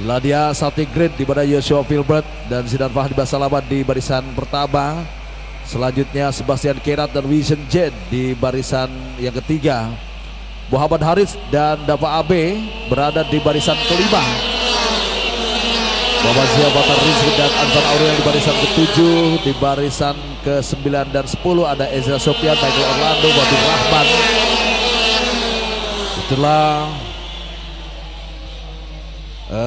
Inilah dia starting grid di mana Joshua Filbert dan Zidan Fahdi Basalamah di barisan pertama. Selanjutnya Sebastian Kerat dan Vision Jet di barisan yang ketiga. Muhammad Haris dan Dava Abe berada di barisan kelima. Muhammad Zia Batar Rizky dan Anton Aurel di barisan ke-7. Di barisan ke-9 dan 10 ada Ezra Sofian, Michael Orlando, Wabil Rahman. Itulah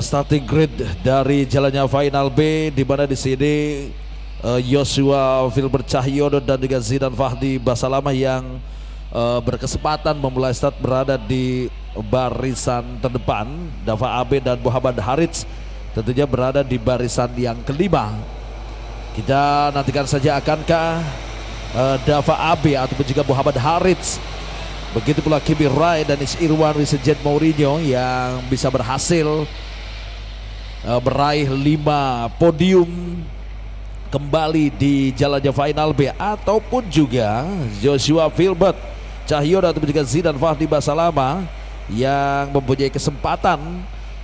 starting grid dari jalannya final B, di mana di sini Joshua Filbert Cahyono dan juga Zidan Fahdi Basalamah yang berkesempatan memulai start berada di barisan terdepan. Dava Abe dan Muhammad Haris tentunya berada di barisan yang kelima. Kita nantikan saja akankah Dava Abe ataupun juga Muhammad Haris, begitu pula Kimi Rai dan Irwan Wisejet Mourinho yang bisa berhasil meraih 5 podium kembali di jalannya final B, ataupun juga Joshua Filbert Cahyono ataupun juga Zidan Fahdi Basalamah yang mempunyai kesempatan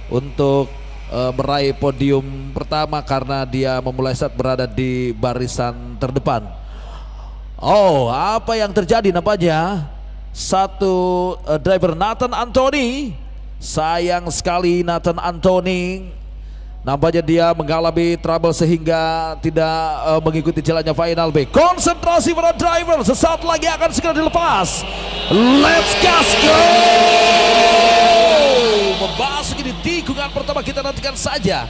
untuk meraih podium pertama karena dia memulai start berada di barisan terdepan. Oh, apa yang terjadi nampaknya? Satu driver Nathan Anthony, sayang sekali Nathan Anthony, nampaknya dia mengalami trouble sehingga tidak mengikuti jalannya final B. Konsentrasi para driver, sesaat lagi akan segera dilepas. Let's go! Memasuki di tikungan pertama, kita nantikan saja.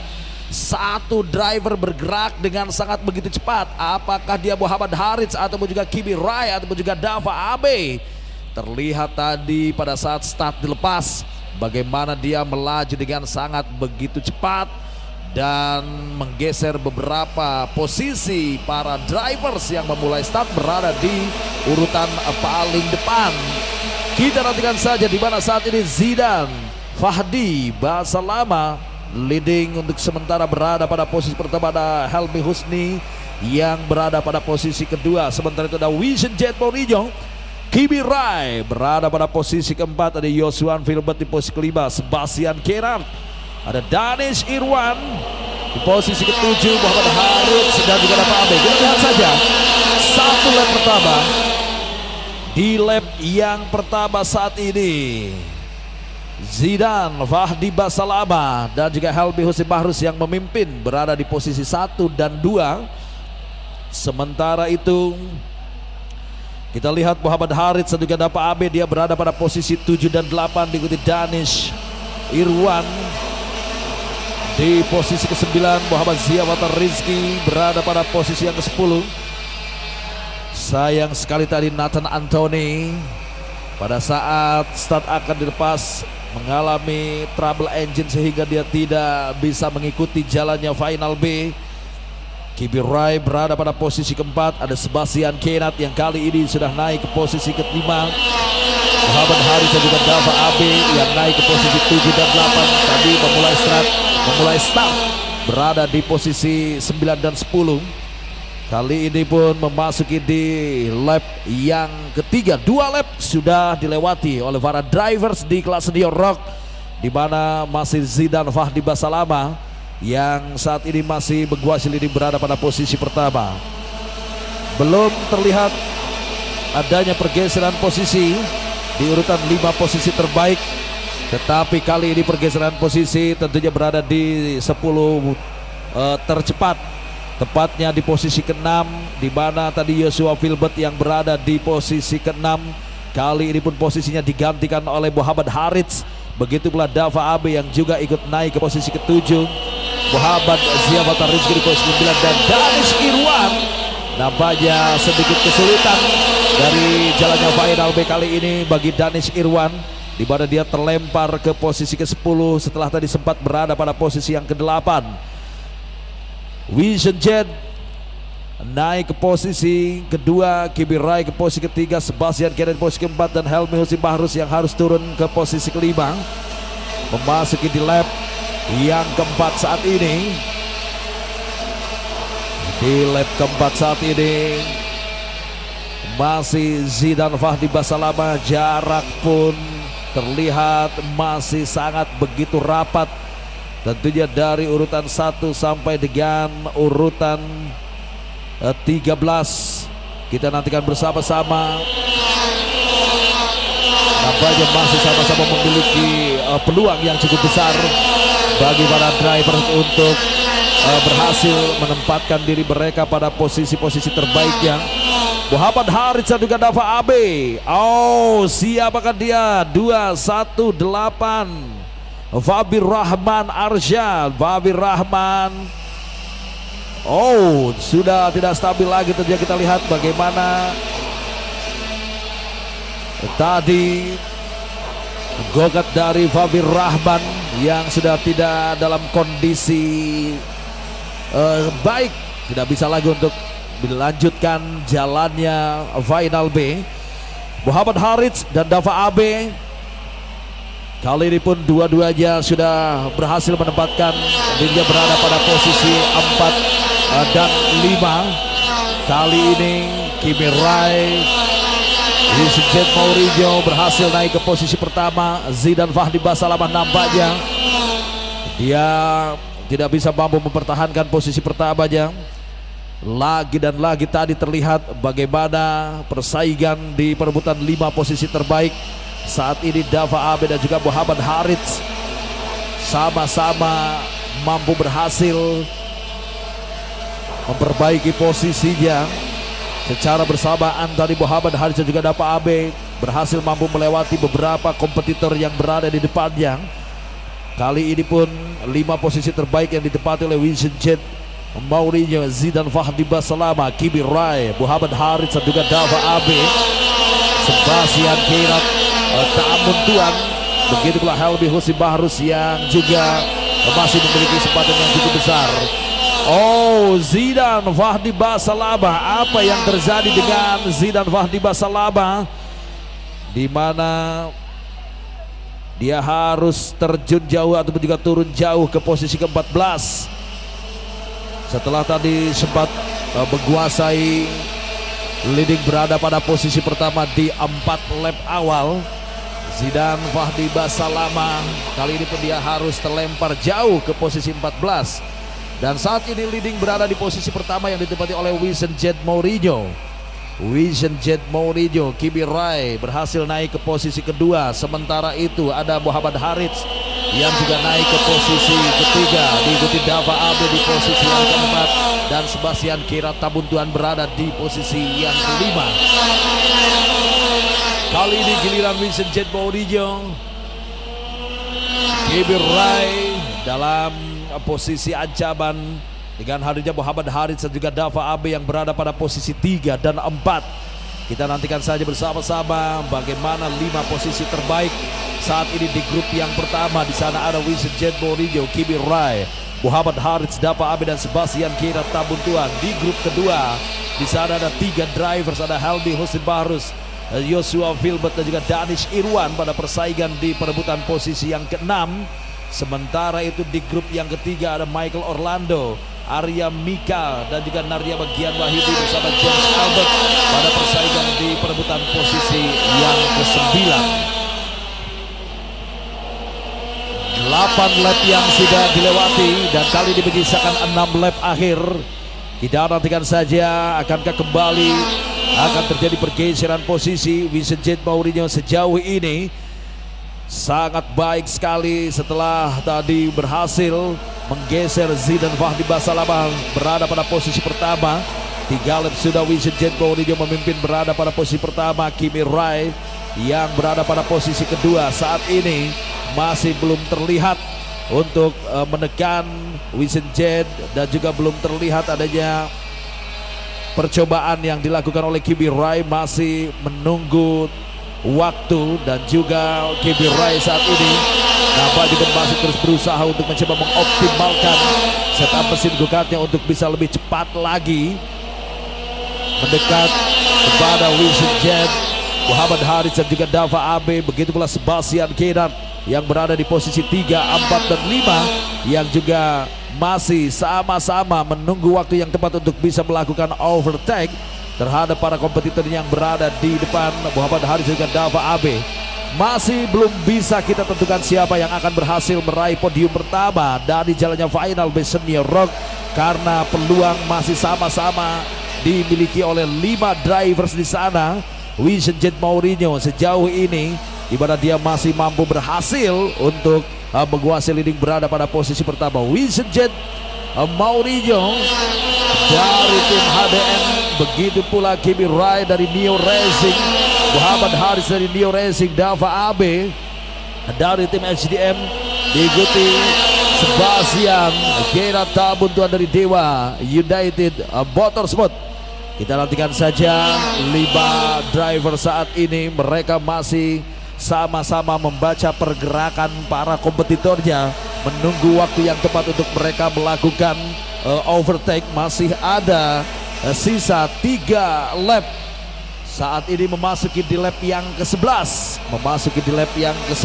Satu driver bergerak dengan sangat begitu cepat. Apakah dia Muhammad Haris ataupun juga Kimi Rai ataupun juga Dava Abe? Terlihat tadi pada saat start dilepas bagaimana dia melaju dengan sangat begitu cepat dan menggeser beberapa posisi para drivers yang memulai start berada di urutan paling depan. Kita nantikan saja di mana saat ini Zidan Fahdi Basalamah leading untuk sementara berada pada posisi pertama. Ada Helmi Husni yang berada pada posisi kedua. Sementara itu ada Vision Jet Mourinho. Kimi Rai berada pada posisi keempat. Ada Joshua Filbert di posisi kelima. Sebastian Kerat, ada Danish Irwan di posisi ke-7. Muhammad Haris dan juga Dava Abe. Kita lihat saja satu lap pertama. Di lap yang pertama saat ini Zidan Fahdi Basalamah dan juga Helmi Husni Bahrus yang memimpin berada di posisi 1 dan 2. Sementara itu kita lihat Muhammad Haris dan juga Dava Abe, dia berada pada posisi 7 dan 8, diikuti Danish Irwan di posisi ke-9. Muhammad Zia Batar Rizky berada pada posisi yang ke-10. Sayang sekali tadi Nathan Anthony pada saat start akan dilepas mengalami trouble engine sehingga dia tidak bisa mengikuti jalannya final B. Kimi Rai berada pada posisi keempat. Ada Sebastian Kerat yang kali ini sudah naik ke posisi ke-5. Muhammad Haris dan juga Dava Abe yang naik ke posisi 7 dan 8. Tadi memulai start berada di posisi 9 dan 10. Kali ini pun memasuki di lap yang ketiga. 2 lap sudah dilewati oleh para drivers di kelas senior rock, di mana masih Zidan Fahdi Basalamah yang saat ini masih menguasai leading berada pada posisi pertama. Belum terlihat adanya pergeseran posisi di urutan 5 posisi terbaik, tetapi kali ini pergeseran posisi tentunya berada di 10 tercepat, tepatnya di posisi ke-6, di mana tadi Joshua Filbert yang berada di posisi ke-6. Kali ini pun posisinya digantikan oleh Muhammad Haris. Begitu pula Dava Abe yang juga ikut naik ke posisi ke-7. Muhammad Zia Batar Rizky di posisi ke-9 dan Danish Irwan. Nampaknya sedikit kesulitan dari jalannya final B kali ini bagi Danish Irwan, di mana dia terlempar ke posisi ke-10 setelah tadi sempat berada pada posisi yang ke-8. Vision Jet naik ke posisi kedua, Kimi Rai ke posisi ketiga, Sebastian Kerat di posisi keempat, dan Helmi Husni Bahrus yang harus turun ke posisi kelima. Memasuki di lap yang keempat saat ini. Di lap keempat saat ini masih Zidan Fahdi Basalamah, jarak pun terlihat masih sangat begitu rapat tentunya dari urutan 1 sampai dengan urutan 13. Kita nantikan bersama-sama. Nampaknya masih sama-sama memiliki peluang yang cukup besar bagi para driver untuk berhasil menempatkan diri mereka pada posisi-posisi terbaiknya. Muhammad Harits dan juga Dava Abe. Oh, siapakah dia? 218. Fabir Rahman Arsyad. Fabir Rahman. Oh, sudah tidak stabil lagi. Tentunya kita lihat bagaimana tadi gogat dari Fabir Rahman yang sudah tidak dalam kondisi baik, tidak bisa lagi untuk dilanjutkan jalannya final B. Muhammad Harits dan Dava Abe kali ini pun dua-duanya sudah berhasil menempatkan dirinya berada pada posisi 4 dan 5. Kali ini Kimi Rai, Jet Mourinho berhasil naik ke posisi pertama. Zidan Fahdi Basalamah nampaknya dia tidak bisa mampu mempertahankan posisi pertamanya. Lagi dan lagi tadi terlihat bagaimana persaingan di perebutan 5 posisi terbaik. Saat ini Dava Abe dan juga Muhammad Harits sama-sama mampu berhasil memperbaiki posisinya secara bersamaan. Tadi Muhammad Harits dan juga Dava Abe berhasil mampu melewati beberapa kompetitor yang berada di depannya. Kali ini pun 5 posisi terbaik yang ditempati oleh Jet Mourinho, Zidan Fahdi Basalamah, Kimi Rai, Muhammad Harits dan juga Dava Abe, Sebastian Kirat, Ta'amun Tuan, begitu pula Helmi Husin Bahrus yang juga masih memiliki kesempatan yang cukup besar. Oh, Zidan Fahdi Basalamah, apa yang terjadi dengan Zidan Fahdi Basalamah, di mana dia harus terjun jauh ataupun juga turun jauh ke posisi ke-14 setelah tadi sempat menguasai leading berada pada posisi pertama di 4 lap awal. Zidan Fahdi Basalamah kali ini pun dia harus terlempar jauh ke posisi 14. Dan saat ini leading berada di posisi pertama yang ditempati oleh Jet Mourinho. Jet Mourinho, Kimi Rai berhasil naik ke posisi kedua. Sementara itu ada Muhammad Harits yang juga naik ke posisi ketiga, diikuti Dava Abe di posisi yang keempat, dan Sebastian Kirat Tabuntuan berada di posisi yang kelima. Kali ini giliran Jet Mourinho. Kimi Rai dalam posisi ancaman dengan hadirnya Muhammad Harits dan juga Dava Abe yang berada pada posisi 3 dan 4. Kita nantikan saja bersama-sama bagaimana 5 posisi terbaik saat ini di grup yang pertama. Di sana ada Jet Mourinho, Kimi Rai, Muhammad Harits, Dava Abe dan Sebastian Kirat Tabuntuan. Di grup kedua di sana ada 3 drivers, ada Helmi Husin Bahrus, Joshua Filbert dan juga Danish Irwan pada persaingan di perebutan posisi yang ke-6. Sementara itu di grup yang ketiga ada Michael Orlando, Arya Mika dan juga Narya Bagian Wahidi bersama James Albert pada persaingan di perebutan posisi yang ke-9. 8 lap yang sudah dilewati dan kali ini menyisakan 6 lap akhir. Kita nantikan saja akankah kembali akan terjadi pergeseran posisi. Jet Mourinho sejauh ini sangat baik sekali setelah tadi berhasil menggeser Zidan Fahdi Basalamah berada pada posisi pertama. 3 lap sudah Jet Mourinho memimpin berada pada posisi pertama. Kimi Rai yang berada pada posisi kedua saat ini masih belum terlihat untuk menekan Jet dan juga belum terlihat adanya percobaan yang dilakukan oleh Kimi Rai. Masih menunggu waktu dan juga Kimi Rai saat ini nampak juga masih terus berusaha untuk mencoba mengoptimalkan setup mesin go-kartnya untuk bisa lebih cepat lagi mendekat kepada Jet, Muhammad Harits dan juga Dava Abe. Begitu pula Sebastian Kirat yang berada di posisi 3, 4 dan 5 yang juga masih sama-sama menunggu waktu yang tepat untuk bisa melakukan overtake terhadap para kompetitor yang berada di depan Muhammad Harits dan Dava Abe. masih belum bisa kita tentukan siapa yang akan berhasil meraih podium pertama dari jalannya Final B Senior Rock, karena peluang masih sama-sama dimiliki oleh 5 drivers di sana. Vision Jet Mourinho sejauh ini di mana dia masih mampu berhasil untuk menguasai leading, berada pada posisi pertama. Vision Jet Mourinho dari tim HDM, begitu pula Kimi Rai dari Neo Racing, Muhammad Haris dari Neo Racing, Dava Abe dari tim HDM, diikuti Sebastian Gerard Tabuntuan dari Dewa United Motorsport. Kita nantikan saja 5 driver saat ini, mereka masih sama-sama membaca pergerakan para kompetitornya, menunggu waktu yang tepat untuk mereka melakukan overtake. Masih ada sisa 3 lap. Saat ini memasuki di lap yang ke-11, 0.479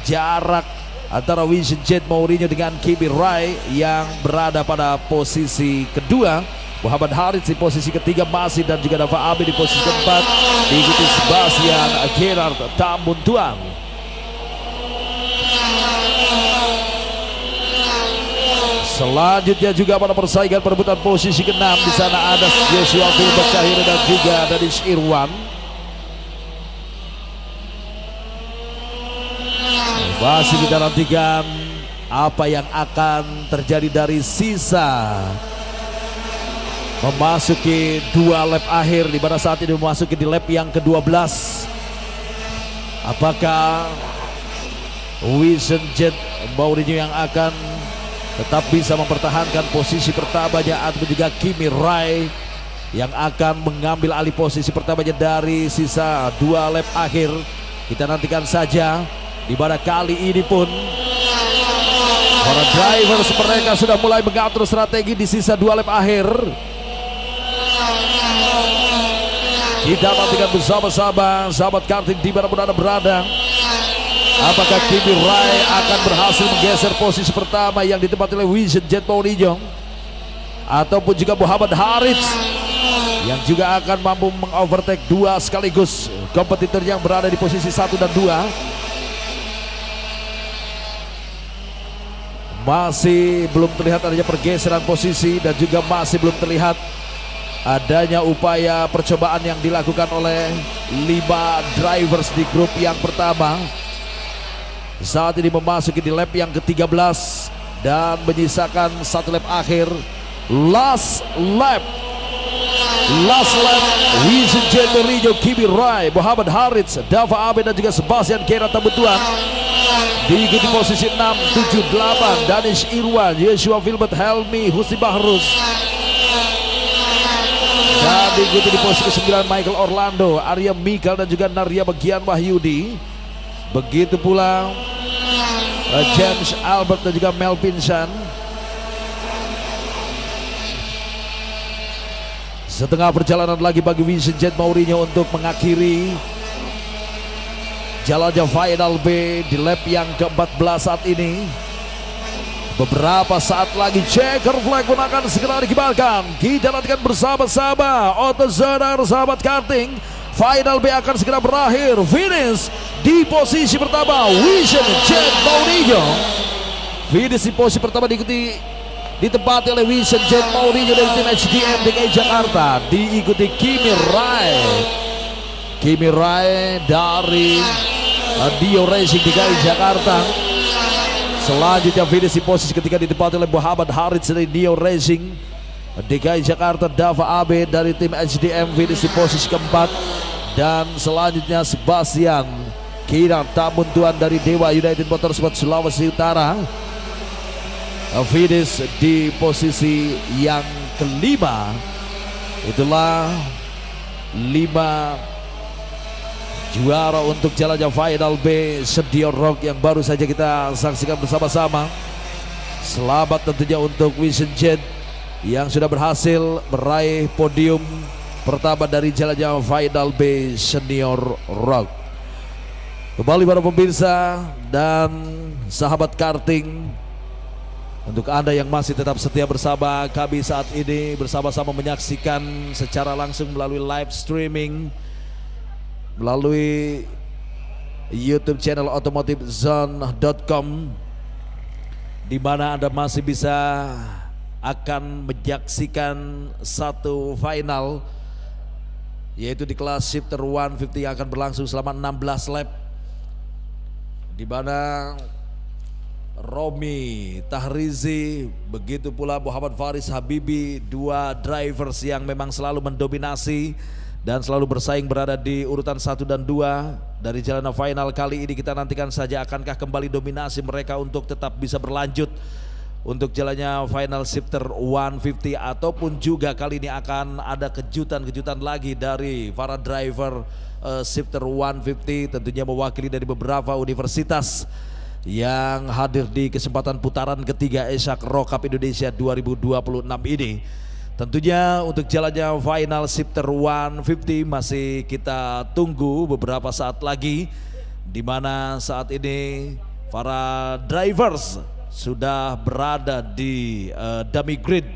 jarak antara Vision Jet Mourinho dengan Kimi Rai yang berada pada posisi kedua. Muhammad Haris di posisi ketiga masih, dan juga Dava Abe di posisi keempat, diikuti Sebastian Gerard Tambuntuan. Selanjutnya juga pada persaingan perebutan posisi ke-6, di sana ada Joshua Filbert Cahir dan juga Danish Irwan. Masih kita nantikan apa yang akan terjadi dari sisa memasuki 2 lap akhir, di mana saat ini memasuki di lap yang ke-12. Apakah Vision Jet Mourinho yang akan tetap bisa mempertahankan posisi pertamanya, atau juga Kimi Rai yang akan mengambil alih posisi pertamanya dari sisa 2 lap akhir? Kita nantikan saja, di mana kali ini pun para drivers mereka sudah mulai mengatur strategi di sisa 2 lap akhir. Kita nantikan bersama-sama sahabat karting di mana pun Anda berada. Apakah Kimi Rai akan berhasil menggeser posisi pertama yang ditempati oleh Vision Jet Mourinho, ataupun juga Muhammad Haris yang juga akan mampu mengovertake 2 sekaligus kompetitor yang berada di posisi 1 dan 2. Masih belum terlihat adanya pergeseran posisi, dan juga masih belum terlihat adanya upaya percobaan yang dilakukan oleh 5 drivers di grup yang pertama. Saat ini memasuki di lap yang ke-13 dan menyisakan 1 lap akhir. Last lap Vision Jet Mourinho, Kimi Rai, Muhammad Haris, Dava Abe dan juga Sebastian Gerard Tambuntuan. Diikuti posisi 6, 7, 8 Danish Irwan, Joshua Filbert, Helmi Husni Bahrus. Dan diikuti di posisi 9 Michael Orlando, Arya Mikael dan juga Narya Bagian Wahyudi. Begitu pula James Albert dan juga Mel Pinsan. Setengah perjalanan lagi bagi Vision Jet Mourinho untuk mengakhiri jalannya Final B di lap yang ke-14 saat ini. Beberapa saat lagi checker flag pun akan segera dikibarkan. Kita nantikan bersama-sama AutoZone sahabat karting. Final B akan segera berakhir. Finish di posisi pertama Vision Jet Mourinho. Finish di posisi pertama ditempati oleh Vision Jet Mourinho dari tim HDM DKI Jakarta. Diikuti Kimi Rai dari Neo Racing DKI Jakarta. Selanjutnya finish di posisi ketiga ditempati oleh Muhammad Haris dari Neo Racing DKI Jakarta. Dava Abe dari tim HDM finish di posisi keempat. Dan selanjutnya Sebastian Gerard Tambuntuan dari Dewa United Motorsport Sulawesi Utara finish di posisi yang kelima. Itulah 5 juara untuk jalannya Final B Senior Rock yang baru saja kita saksikan bersama-sama. Selamat tentunya untuk Vision Jet yang sudah berhasil meraih podium pertama dari jalannya Final B Senior Rock. Kembali para pemirsa dan sahabat karting, untuk Anda yang masih tetap setia bersama kami saat ini, bersama-sama menyaksikan secara langsung melalui live streaming melalui YouTube channel otomotifzone.com, di mana Anda masih bisa akan menyaksikan satu final, yaitu di kelas shifter 150 yang akan berlangsung selama 16 lap, di mana Romi Tahrizi, begitu pula Muhammad Faris Habibi, dua drivers yang memang selalu mendominasi dan selalu bersaing berada di urutan 1 dan 2 dari jalanan final kali ini. Kita nantikan saja akankah kembali dominasi mereka untuk tetap bisa berlanjut untuk jalannya final shifter 150, ataupun juga kali ini akan ada kejutan-kejutan lagi dari para driver shifter 150, tentunya mewakili dari beberapa universitas yang hadir di kesempatan putaran ketiga Eshak Rock Cup Indonesia 2026 ini. Tentunya untuk jalannya final shifter 150 masih kita tunggu beberapa saat lagi, di mana saat ini para drivers sudah berada di dummy grid